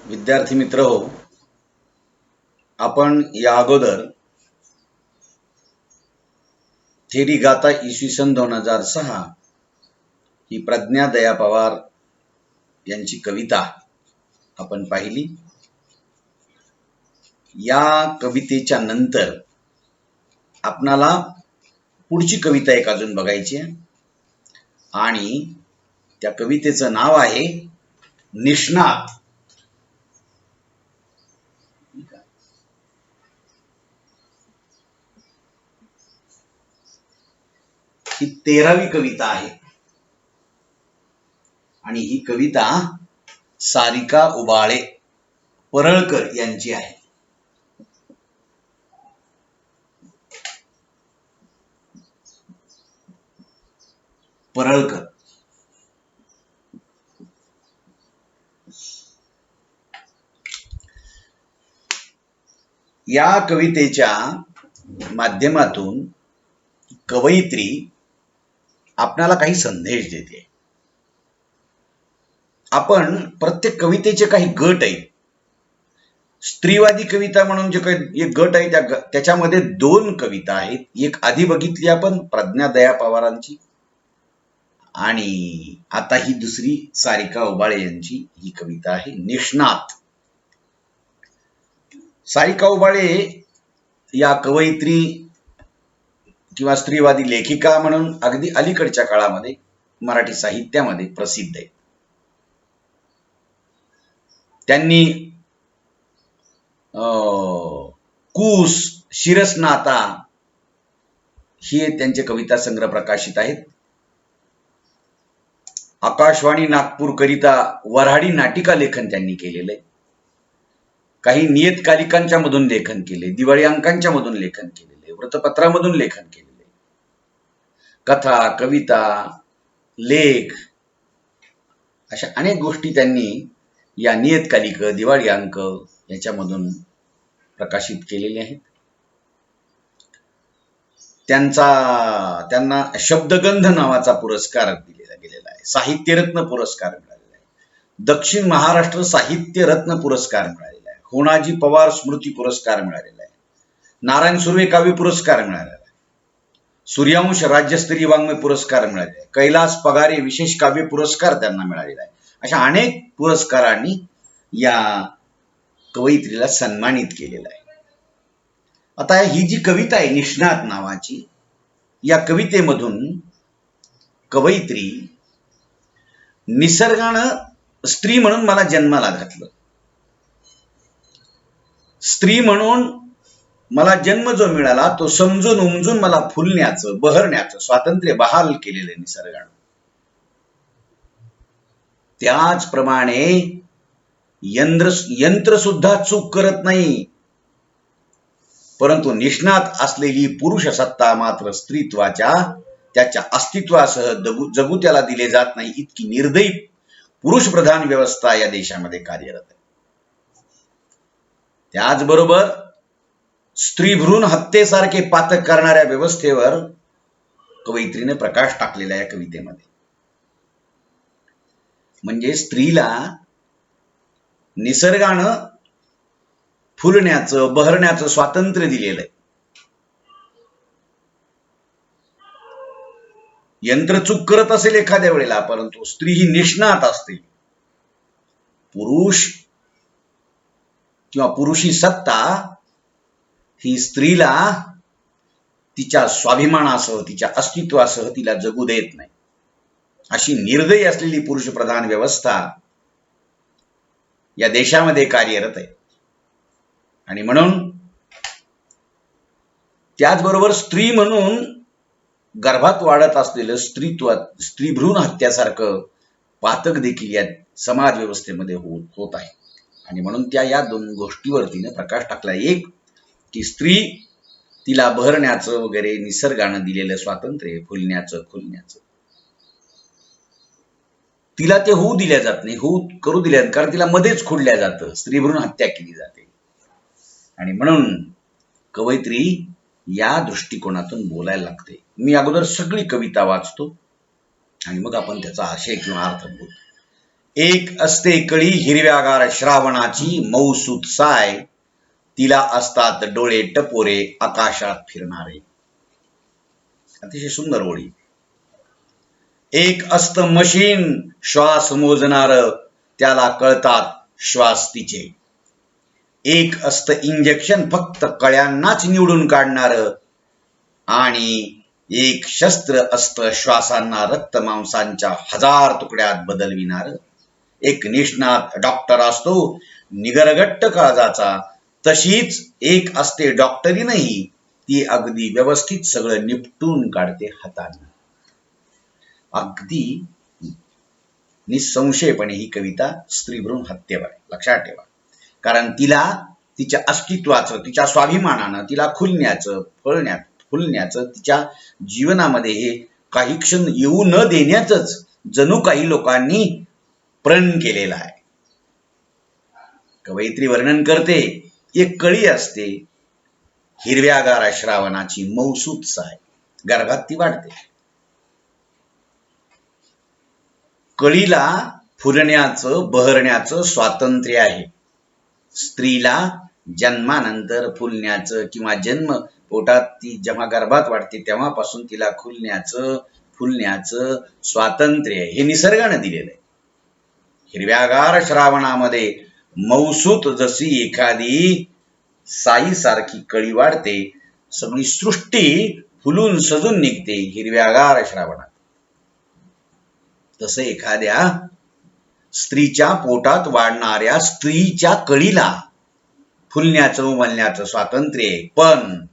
विद्यार्थी मित्र हो, आपण या अगोदर थेरी गाथा इसवी सन 2006 ही प्रज्ञा दया पवार यांची कविता आपण पाहिली। या कवितेच्या नंतर आपणाला पुढची कविता एक अजून बघायची आहे आणि त्या कवितेचं नाव आहे निष्णात। ही 13वी कविता आहे आणि ही कविता सारिका उबाळे परळकर यांची आहे। परळकर या कवितेच्या माध्यमातून कवयित्री आपल्याला काही संदेश देते। आपण प्रत्येक कवितेचे काही गट आहेत। स्त्रीवादी कविता म्हणून जे काही एक गट आहे त्याच्यामध्ये 2 कविता आहेत। एक आधी बघितली आपण प्रज्ञा दया पवारांची आणि आता ही दुसरी सारिका उबाळे यांची ही कविता आहे निष्णात। सारिका उबाळे या कवयित्री किंवा स्त्रीवादी लेखिका म्हणून अगदी अलीकडच्या काळामध्ये मराठी साहित्यामध्ये प्रसिद्ध आहे। त्यांनी कूस, शिरसनाता हे त्यांचे कविता संग्रह प्रकाशित आहेत। आकाशवाणी नागपूर करिता वऱ्हाडी नाटिका लेखन त्यांनी केलेलं आहे। काही नियतकालिकांच्या मधून लेखन केले, दिवाळी अंकांच्या मधून लेखन केलेले, वृत्तपत्रामधून लेखन केलेले, कथा, कविता, लेख अशा अनेक गोष्टी त्यांनी या नियतकालिक, दिवाळी अंक याच्यामधून प्रकाशित केलेले आहेत। त्यांना शब्दगंध नावाचा पुरस्कार दिलेला गेलेला आहे। साहित्यरत्न पुरस्कार मिळालेला आहे। दक्षिण महाराष्ट्र साहित्य रत्न पुरस्कार मिळालेला आहे। होणाजी पवार स्मृती पुरस्कार मिळालेला आहे। नारायण सुर्वे काव्य पुरस्कार मिळालेला आहे। सूर्यवंश राज्यस्तरीय वाङ्मय पुरस्कार मिळालेला आहे। कैलास पगारे विशेष काव्य पुरस्कार त्यांना मिळालेला आहे। अशा अनेक पुरस्कारांनी या कवयित्रीला सन्मानित केलेलं आहे। आता ही जी कविता आहे निष्णात नावाची, या कवितेमधून कवयित्री निसर्गानं स्त्री म्हणून मला जन्माला घातलं, स्त्री म्हणून मला जन्म जो मिळाला तो समजून उमजून मला फुलण्याचं, बहरण्याचं स्वातंत्र्य बहाल केलेलं निसर्गानं। त्याचप्रमाणे यंत्र सुद्धा चूक करत नाही, परंतु निष्णात असलेली पुरुष सत्ता मात्र स्त्रीत्वाच्या त्याच्या अस्तित्वासह जगू त्याला दिले जात नाही, इतकी निर्दयी पुरुष प्रधान व्यवस्था या देशामध्ये कार्यरत आहे। त्याचबरोबर स्त्री भ्रूण हत्येसारखे पातक करणाऱ्या व्यवस्थेवर कवयित्रीने प्रकाश टाकलेला या कवितेमध्ये। म्हणजे स्त्रीला निसर्गानं फुलण्याचं, बहरण्याचं स्वातंत्र्य दिलेलं आहे। यंत्र चूक करत असेल एखाद्या वेळेला, परंतु स्त्री ही निष्णात असते। पुरुष किंवा पुरुषी सत्ता ही स्त्रीला तिच्या स्वाभिमानासह, तिच्या अस्तित्वासह तिला जगू देत नाही। अशी निर्दयी असलेली पुरुष प्रधान व्यवस्था या देशामध्ये कार्यरत आहे। आणि म्हणून त्याचबरोबर स्त्री म्हणून गर्भात वाढत असलेलं स्त्री भ्रूण हत्यासारखं पातक देखील या समाज व्यवस्थेमध्ये होत आहे। आणि म्हणून या 2 गोष्टीवर तिने प्रकाश टाकला। एक की स्त्री तिला बहरण्याचं वगैरे निसर्गानं दिलेलं स्वातंत्र्य, फुलण्याचं, खुलण्याचं, तिला ते होऊ दिल्या जात नाही, होऊ करू दिल्या, कारण तिला मध्येच खुडल्या जातं, स्त्री भ्रूण हत्या केली जाते। आणि म्हणून कवयित्री या दृष्टिकोनातून बोलायला लागते। मी अगोदर सगळी कविता वाचतो आणि मग आपण त्याचा आशय किंवा अर्थ बोलतो। एक असते कळी हिरव्यागार श्रावणाची मौसूत साय, तिला असतात डोळे टपोरे आकाशात फिरणारे. अतिशय सुंदर ओळी. एक असत मशीन श्वास मोजणार, त्याला कळतात श्वास तिचे. एक असत इंजेक्शन फक्त कळ्यांनाच निवडून काढणार, आणि एक शस्त्र असत श्वासांना रक्त मांसांच्या 1000 तुकड्यात बदलविणार. एक निष्णात डॉक्टर असतो निगरगट्ट काळजाचा, तशीच एक असते डॉक्टरीनही, ती अगदी व्यवस्थित सगळं निपटून काढते हाताने. अगदी निसंशयपणे ही कविता स्त्रीभ्रूण हत्येवर आहे, लक्षात ठेवा. कारण तिला तिच्या अस्तित्वाचं, तिच्या स्वाभिमानानं, तिला खुलण्याचं, फुलण्याचं, तिच्या जीवनामध्ये हे काही क्षण येऊ न देण्याचंच जणू काही लोकांनी प्रण केलेलं आहे. कवयित्री वर्णन करते, एक कळी असते हिरव्यागार श्रावणाची मौसूत साय, गर्भात ती वाढते. कळीला फुलण्याचं, बहरण्याचं स्वातंत्र्य आहे. स्त्रीला जन्मानंतर फुलण्याचं किंवा जन्म पोटात ती जेव्हा गर्भात वाढते तेव्हापासून तिला फुलण्याचं स्वातंत्र्य हे निसर्गाने दिलेलं आहे. हिरव्यागार श्रावणामध्ये मौसूत जशी एखादी साईसारखी कळी वाढते, सगळी सृष्टी फुलून सजून निघते हिरव्यागार श्रावणात. तसं एखाद्या स्त्रीच्या पोटात वाढणाऱ्या स्त्रीच्या कळीला फुलण्याचं उमलण्याचं स्वातंत्र्य आहे, पण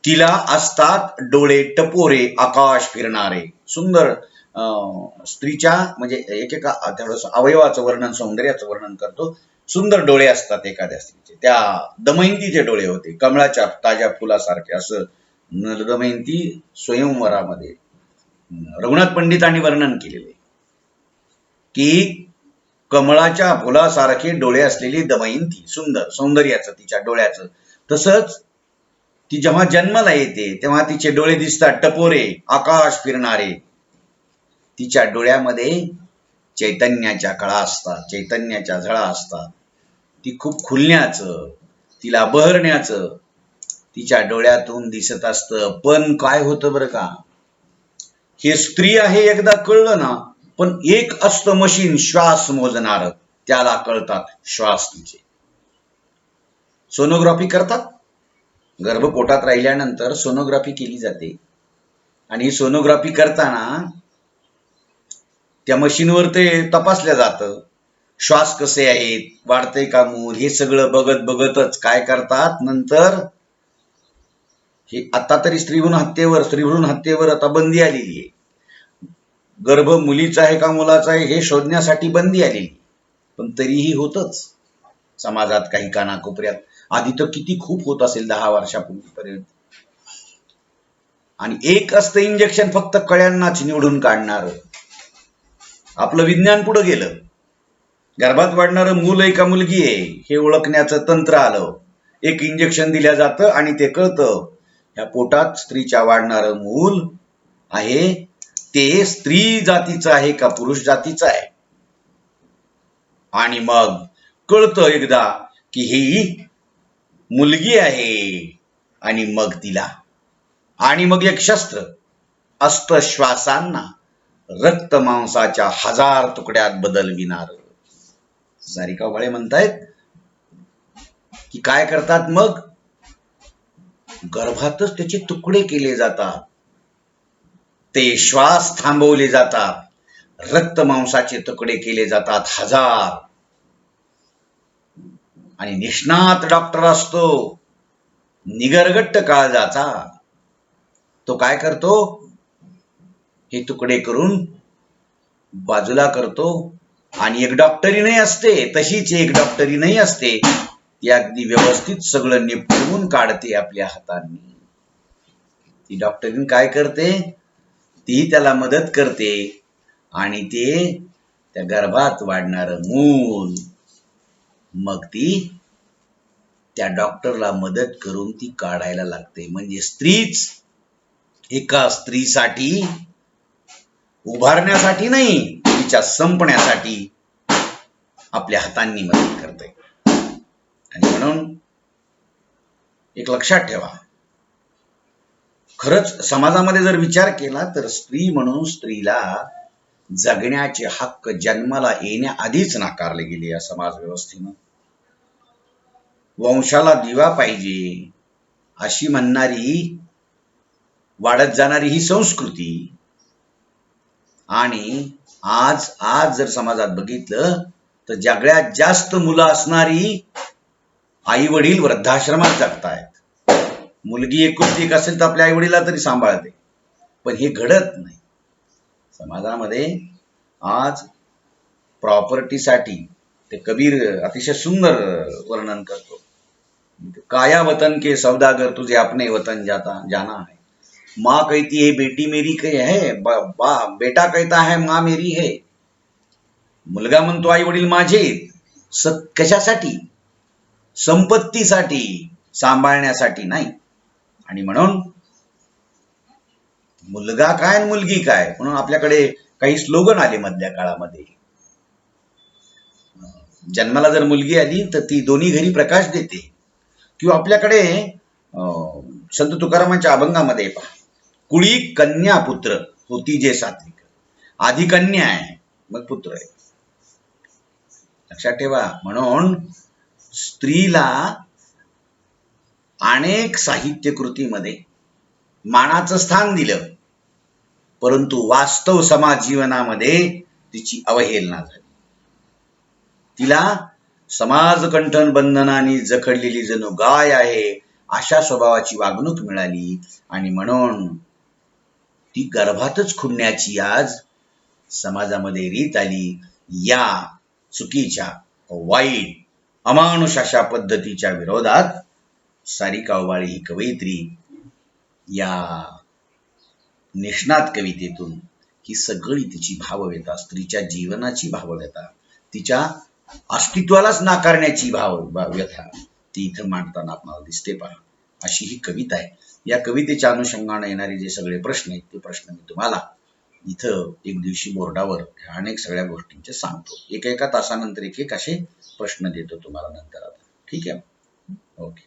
तिला असतात डोळे टपोरे आकाश फिरणारे. सुंदर स्त्रीच्या म्हणजे एकेका अवयवाचं वर्णन, सौंदर्याचं वर्णन करतो. सुंदर डोळे असतात एखाद्या स्त्रीचे. त्या दमयंतीचे डोळे होते कमळाच्या ताज्या फुलासारखे, असं दमयंती स्वयंवरामध्ये रघुनाथ पंडितांनी वर्णन केलेले की कमळाच्या फुलासारखे डोळे असलेली दमयंती, सुंदर सौंदर्याचं तिच्या डोळ्याचं. तसंच ती जेव्हा जन्माला येते तेव्हा तिचे डोळे दिसतात टपोरे आकाश फिरणारे. तिच्या डोळ्यामध्ये चैतन्याच्या कळा असतात, चैतन्याच्या झळा असतात. ती खूप खुलण्याचं, तिला बहरण्याचं तिच्या डोळ्यातून दिसत असतं. पण काय होतं बरं का, हे स्त्री आहे एकदा कळलं ना, पण एक असतं मशीन श्वास मोजणार, त्याला कळतात श्वास तिचे. सोनोग्राफी करतात, गर्भपोटात राहिल्यानंतर सोनोग्राफी केली जाते, आणि सोनोग्राफी करताना त्या मशीनवर ते तपासलं जातं, श्वास कसे आहेत, वाढते का मूल, हे सगळं बघतच काय करतात नंतर, हे आता तरी स्त्रीभ्रूण हत्येवर आता बंदी आलेली आहे. गर्भ मुलीचा आहे का मुलाचा आहे हे शोधण्यासाठी बंदी आलेली, पण तरीही होतच समाजात काही कानाकोपऱ्यात. आधी तर किती खूप होत असेल 10 वर्षापूर्वीपर्यंत. आणि एक असतं इंजेक्शन फक्त कळ्यांनाच निवडून काढणार. आपलं विज्ञान पुढे गेलं, गर्भात वाढणारं मूल आहे का मुलगी आहे हे ओळखण्याचं तंत्र आलं. एक इंजेक्शन दिल्या जातं आणि ते कळतं या पोटात स्त्रीच्या वाढणारं मूल आहे ते स्त्री जातीचं आहे का पुरुष जातीचं आहे. आणि मग कळतं एकदा की ही मुलगी आहे, आणि मग तिला, आणि मग एक शस्त्र असतं श्वासांना रक्त मांसाच्या 1000 तुकड्यात बदलविणार. सारिका वाळे म्हणतायत की काय करतात मग, गर्भातच त्याचे तुकडे केले जातात, ते श्वास थांबवले जातात, रक्त मांसाचे तुकडे केले जातात 1000. आणि निष्णात डॉक्टर असतो निगरगट्ट काळजाचा, तो काय करतो, हे तुकडे करून बाजूला करतो. आणि एक डॉक्टरी नाही असते, तशीच एक डॉक्टरी नाही असते, ती अगदी व्यवस्थित सगळं निपटून काढते आपल्या हातांनी. ती डॉक्टरीन काय करते, ती त्याला मदत करते, आणि ते त्या गर्भात वाढणारं मूल मग ती त्या डॉक्टरला मदत करून ती काढायला लागते. म्हणजे स्त्रीच एका स्त्रीसाठी उभारण्यासाठी नाही, तिच्या संपण्यासाठी आपल्या हातांनी मदत करते. आणि म्हणून एक लक्षात ठेवा, खरंच समाजामध्ये जर विचार केला तर स्त्री म्हणून स्त्रीला जगण्याचे हक्क जन्माला येण्याआधीच नाकारले गेले या समाज व्यवस्थेनं. वंशाला दिवा पाहिजे अशी म्हणणारी वाढत जाणारी ही संस्कृती, आणि आज जर समाजात बघितलं तर सगळ्यात जास्त मुलं असणारी आई वडील वृद्धाश्रमात जगतायत. मुलगी एकुलती एक असेल तर आपल्या आई वडिला तरी सांभाळते, पण हे घडत नाही समाजामध्ये. आज प्रॉपर्टीसाठी ते कबीर अतिशय सुंदर वर्णन करतो, काया वतन के सौदागर तुझे अपने वतन जाना है. माँ कहती है बेटी मेरी है, बेटा कहता है माँ मेरी है. मुलगा म्हणतो आई वडील माझे. कशासाठी? संपत्तीसाठी, सांभाळण्यासाठी नाही. आणि म्हणून मुलगा काय आणि मुलगी काय म्हणून आपल्याकडे काही स्लोगन आले मधल्या काळामध्ये. जन्माला जर मुलगी आली तर ती दोन्ही घरी प्रकाश देते. किंवा आपल्याकडे संत तुकारामांच्या अभंगामध्ये पहा, कुळी कन्या पुत्र होती जे सात्विक. आधी कन्या आहे मग पुत्र आहे. लक्षात ठेवा. म्हणून स्त्रीला अनेक साहित्य कृतीमध्ये मानाचं स्थान दिलं, परंतु वास्तव समाज जीवनामध्ये तिची अवहेलना झाली. तिला समाजकंठन बंधनाने जखडलेली जणू गाय आहे अशा स्वभावाची वागणूक मिळाली. आणि म्हणून ती गर्भातच खुडण्याची आज समाजामध्ये रीत आली. या चुकीच्या, वाईट, अमानुष अशा पद्धतीच्या विरोधात सारिका उबाळे ही कवयित्री या निष्णात कवितेतून ही सगळी तिची भावव्यथा, स्त्रीच्या जीवनाची भावव्यथा, तिच्या अस्तित्वालाच नाकारण्याची भावव्यथा ती इथं मांडताना आपल्याला दिसते. पहा, अशी ही कविता आहे. या कवितेच्या अनुषंगाने येणारे जे सगळे प्रश्न आहेत ते प्रश्न मी तुम्हाला इथं एक दिवशी बोर्डावर अनेक सगळ्या गोष्टींचे सांगतो. एका तासानंतर एक असे प्रश्न देतो तुम्हाला नंतर. आता ठीक आहे. ओके.